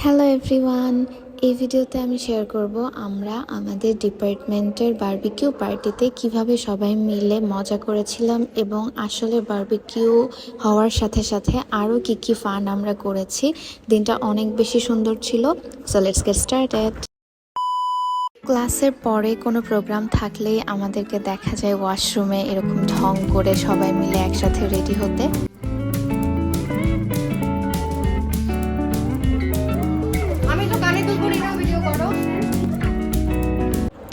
Hello everyone, এই ভিডিওতে আমি শেয়ার করব আমরা আমাদের ডিপার্টমেন্টের বারবিকিউ পার্টিতে কিভাবে সবাই মিলে মজা করেছিলাম এবং আসলে বারবিকিউ হওয়ার সাথে সাথে আরও কি কি ফান আমরা করেছি। দিনটা অনেক বেশি সুন্দর ছিল। So let's get started. ক্লাসের পরে কোনো প্রোগ্রাম থাকলেই আমাদেরকে দেখা যায় ওয়াশরুমে এরকম ঢং করে সবাই মিলে একসাথে রেডি হতে।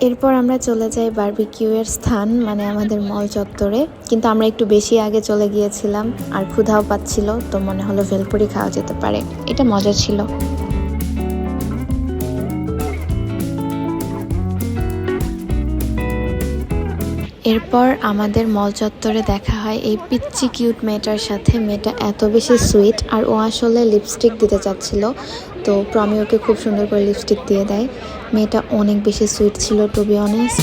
এরপর আমরা চলে যাই বারবিকিউ এর স্থান মানে আমাদের মল চত্বরে, কিন্তু আমরা একটু বেশি আগে চলে গিয়েছিলাম আর ক্ষুধাও পাচ্ছিল, তো মনে হলো ভেলপুরি খাওয়া যেতে পারে। এটা মজা ছিল। এরপর আমাদের মল চত্বরে দেখা হয় এই পিচ্চি কিউট মেয়েটার সাথে। মেয়েটা এত বেশি সুইট আর ও আসলে লিপস্টিক দিতে চাচ্ছিল, তো প্রমি ওকে খুব সুন্দর করে লিপস্টিক দিয়ে দেয়। মেয়েটা অনেক বেশি সুইট ছিল টু বি অনেস্ট।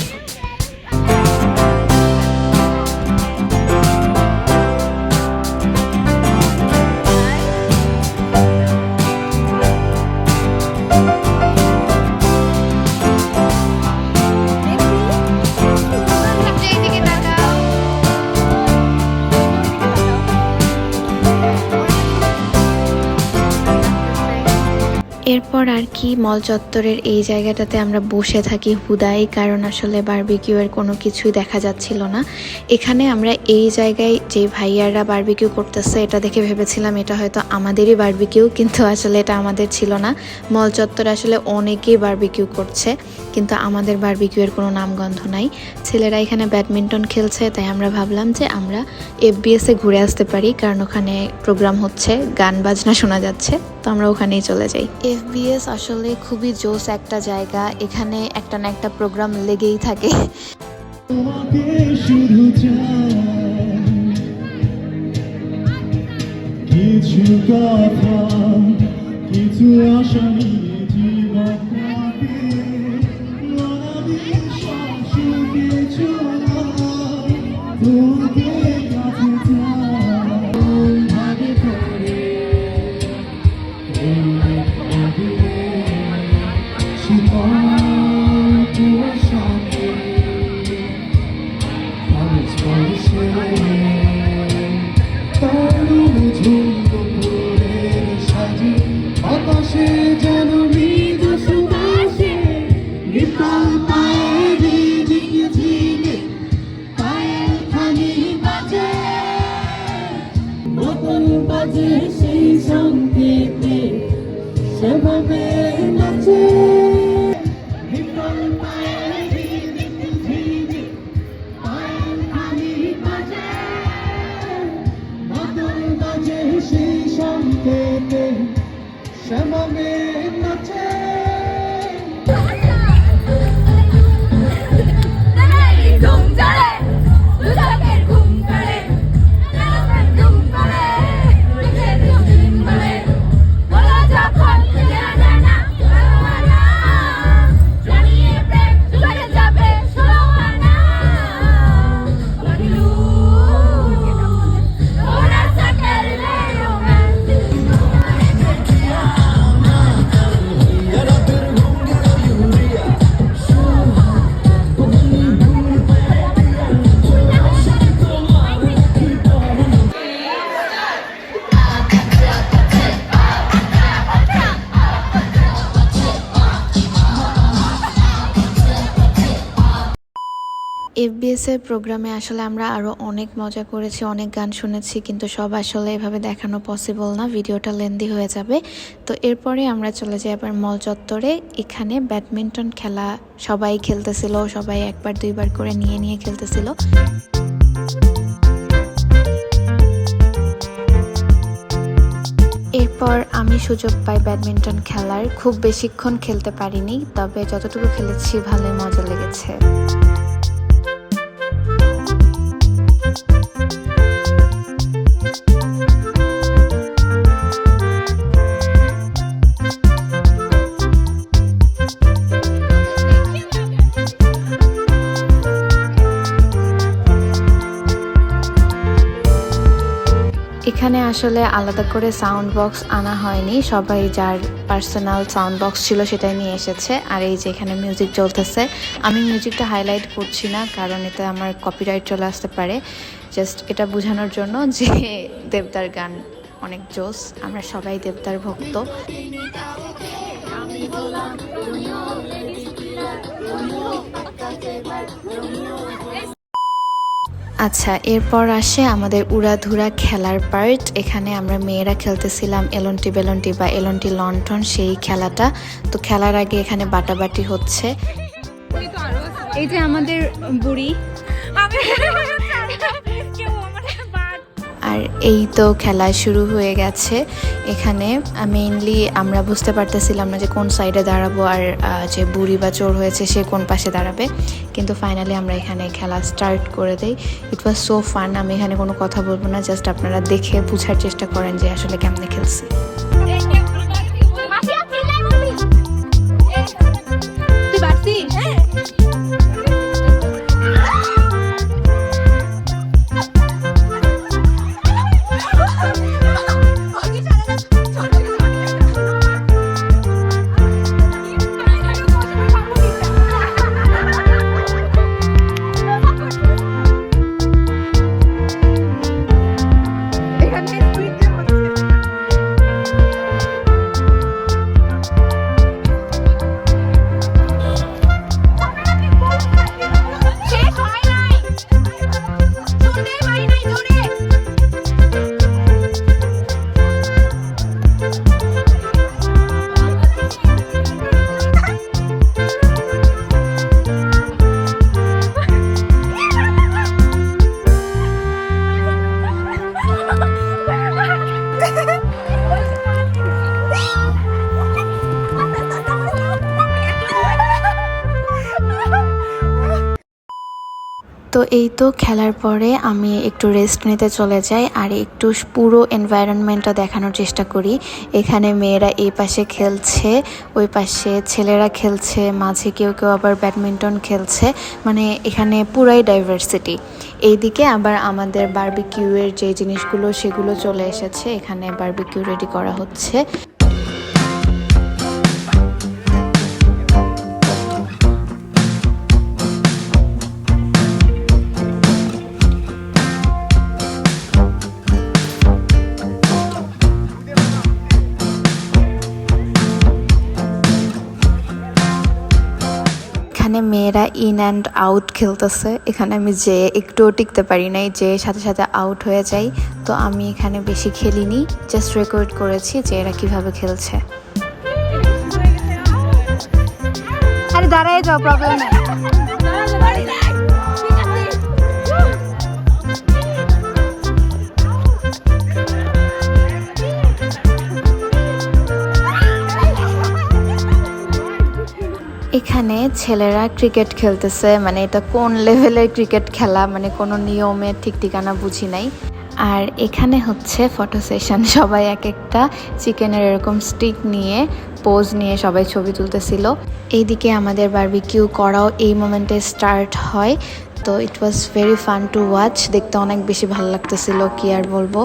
এরপর আর কি মল চত্বরের এই জায়গাটাতে আমরা বসে থাকি হুদাই, কারণ আসলে বারবিকিউ এর কোনো কিছুই দেখা যাচ্ছিল না। এখানে আমরা এই জায়গায় যে ভাইয়ারা বারবিকিউ করতেছে এটা দেখে ভেবেছিলাম এটা হয়তো আমাদেরই বারবিকিউ, কিন্তু আসলে এটা আমাদের ছিল না। মল চত্বরে আসলে অনেকেই বারবিকিউ করছে, কিন্তু আমাদের বারবিকিউ এর কোনো নামগন্ধ নাই। ছেলেরা এখানে ব্যাডমিন্টন খেলছে, তাই আমরা ভাবলাম যে আমরা এফবিএস এ ঘুরে আসতে পারি, কারণ ওখানে প্রোগ্রাম হচ্ছে, গান বাজনা শোনা যাচ্ছে, তো আমরা ওখানেই চলে যাই। এফবিএস আসলে খুবই জোস একটা জায়গা, এখানে একটা না একটা প্রোগ্রাম লেগেই থাকে। কিছু কথা কিছু আশা নিয়ে জীবন সেই সংকেতে সেভাবে নাচে সেই সংকেতে সেভাবে নাচে। এফবিএস এর প্রোগ্রামে আসলে আমরা আরও অনেক মজা করেছি, অনেক গান শুনেছি, কিন্তু সব আসলে এভাবে দেখানো পসিবল না, ভিডিওটা লেন্দি হয়ে যাবে। তো এরপরে আমরা চলে যাই আবার মল চত্বরে। এখানে ব্যাডমিন্টন খেলা সবাই খেলতেছিল, সবাই একবার দুইবার করে নিয়ে নিয়ে খেলতেছিল। এরপর আমি সুযোগ পাই ব্যাডমিন্টন খেলার। খুব বেশিক্ষণ খেলতে পারিনি, তবে যতটুকু খেলেছি ভালোই মজা লেগেছে। এখানে আসলে আলাদা করে সাউন্ড বক্স আনা হয়নি, সবাই যার পার্সোনাল সাউন্ড বক্স ছিল সেটাই নিয়ে এসেছে। আর এই যে এখানে মিউজিক চলতেছে, আমি মিউজিকটা হাইলাইট করছি না কারণ এতে আমার কপিরাইট চলে আসতে পারে। জাস্ট এটা বোঝানোর জন্য যে দেবদার গান অনেক জোস, আমরা সবাই দেবদার ভক্ত। আচ্ছা, এরপর আসে আমাদের উড়াধুরা খেলার পার্ট। এখানে আমরা মেয়েরা খেলতেছিলাম এলন্টি বেলন্টি বা এলন্টি লন্ঠন, সেই খেলাটা। তো খেলার আগে এখানে বাটাবাটি হচ্ছে। এই যে আমাদের বুড়ি, আর এই তো খেলা শুরু হয়ে গেছে। এখানে মেইনলি আমরা বুঝতে পারতেছিলাম না যে কোন সাইডে দাঁড়াবো আর যে বুড়ি বা চোর হয়েছে সে কোন পাশে দাঁড়াবে, কিন্তু ফাইনালি আমরা এখানে খেলা স্টার্ট করে দেই। ইট ওয়াজ সো ফান। আমি এখানে কোনো কথা বলবো না, জাস্ট আপনারা দেখে বোঝার চেষ্টা করেন যে আসলে কেমনে খেলছি। তো এই তো খেলার পরে আমি একটু রেস্ট নিতে চলে যাই আর একটু পুরো এনভায়রনমেন্টটা দেখানোর চেষ্টা করি। এখানে মেয়েরা এই পাশে খেলছে, ওই পাশে ছেলেরা খেলছে, মাঝে কেউ কেউ আবার ব্যাডমিন্টন খেলছে, মানে এখানে পুরাই ডাইভার্সিটি। এইদিকে আবার আমাদের বারবিকিউয়ের যে জিনিসগুলো সেগুলো চলে এসেছে, এখানে বারবিকিউ রেডি করা হচ্ছে। এখানে মেয়েরা ইন অ্যান্ড আউট খেলতেছে। এখানে আমি যে একটুও টিকতে পারি নাই, যে সাথে সাথে আউট হয়ে যাই। তো আমি এখানে বেশি খেলিনি, জাস্ট রেকর্ড করেছি যে এরা কিভাবে খেলছে। আরে দাঁড়ায় যাও, প্রবলেম নেই। এখানে ছেলেরা ক্রিকেট খেলতেছে, মানে এটা কোন লেভেলের ক্রিকেট খেলা, মানে কোনো নিয়মের ঠিক ঠিকানা বুঝি নাই। আর এখানে হচ্ছে ফটো সেশন, সবাই এক একটা চিকেনের এরকম স্টিক নিয়ে পোজ নিয়ে সবাই ছবি তুলতেছিল। এইদিকে আমাদের বারবিকিউ করাও এই মোমেন্টে স্টার্ট হয়। তো it was very fun to watch, দেখতে অনেক বেশি ভালো লাগতেছিল, কি আর বলবো।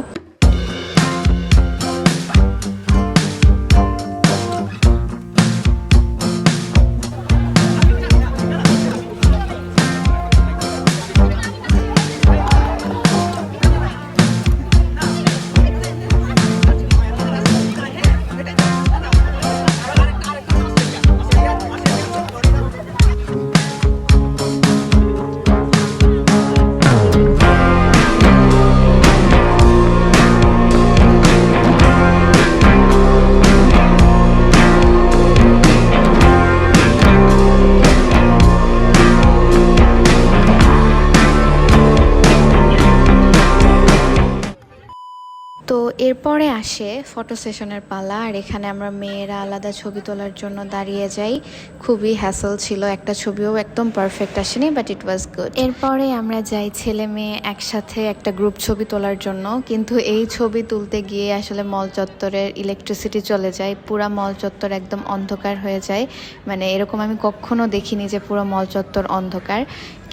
তো এরপরে আসে ফটো সেশনের পালা, আর এখানে আমরা মেয়েরা আলাদা ছবি তোলার জন্য দাঁড়িয়ে যাই। খুবই হ্যাসল ছিল, একটা ছবিও একদম পারফেক্ট আসেনি, বাট ইট ওয়াজ গুড। এরপরে আমরা যাই ছেলে মেয়ে একসাথে একটা গ্রুপ ছবি তোলার জন্য, কিন্তু এই ছবি তুলতে গিয়ে আসলে মল চত্বরের ইলেকট্রিসিটি চলে যায়, পুরা মল চত্বর একদম অন্ধকার হয়ে যায়। মানে এরকম আমি কখনো দেখিনি যে পুরো মল চত্বর অন্ধকার।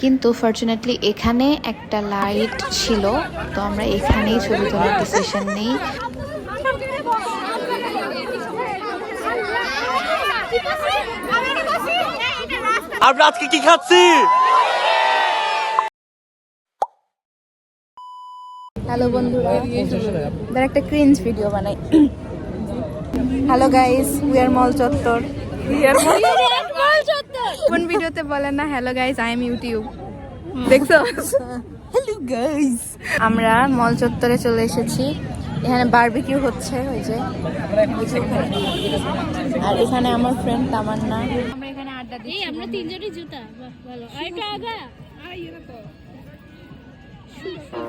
কিন্তু ফরচুনেটলি এখানে একটা লাইট ছিল, তো আমরা এখানেই ছবি তোলার ডিসিশন নেই। আমরা আজকে কি খাচ্ছি? হ্যালো বন্ধুরা, এবার একটা ক্রিঞ্জ ভিডিও বানাই। হ্যালো গাইস, উই আর মল চত্বর। কোন ভিডিওতে বলেন না hello guys I am YouTube, দেখছো? হ্যালো গাইস, আমরা মল চত্বরে চলে এসেছি। এখানে বারবিকিউ হচ্ছে, ওই যে আর এখানে আমার ফ্রেন্ড তামান্না। আমরা এখানে আড্ডা দিই। আমরা তিনজনই জুতা, বাহ ভালো। আরেকটা আগা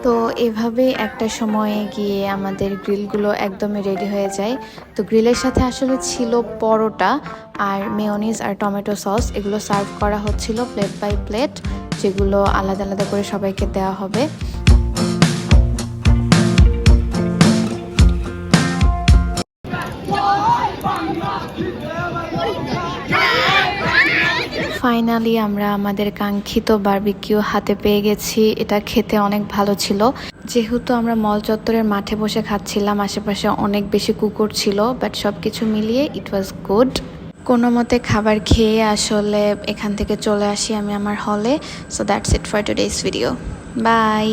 তো এভাবে একটা সময়ে গিয়ে আমাদের গ্রিলগুলো একদমই রেডি হয়ে যায়। তো গ্রিলের সাথে আসলে ছিল পরোটা আর মেয়োনিজ আর টমেটো সস, এগুলো সার্ভ করা হচ্ছিল প্লেট বাই প্লেট, যেগুলো আলাদা আলাদা করে সবাইকে দেওয়া হবে। ফাইনালি আমরা আমাদের কাঙ্ক্ষিত বারবিকিউ হাতে পেয়ে গেছি। এটা খেতে অনেক ভালো ছিল। যেহেতু আমরা মল চত্বরের মাঠে বসে খাচ্ছিলাম, আশেপাশে অনেক বেশি কুকুর ছিল, বাট সব কিছু মিলিয়ে ইট ওয়াজ গুড। কোনো মতে খাবার খেয়ে আসলে এখান থেকে চলে আসি আমি আমার হলে। So that's it for today's video. By.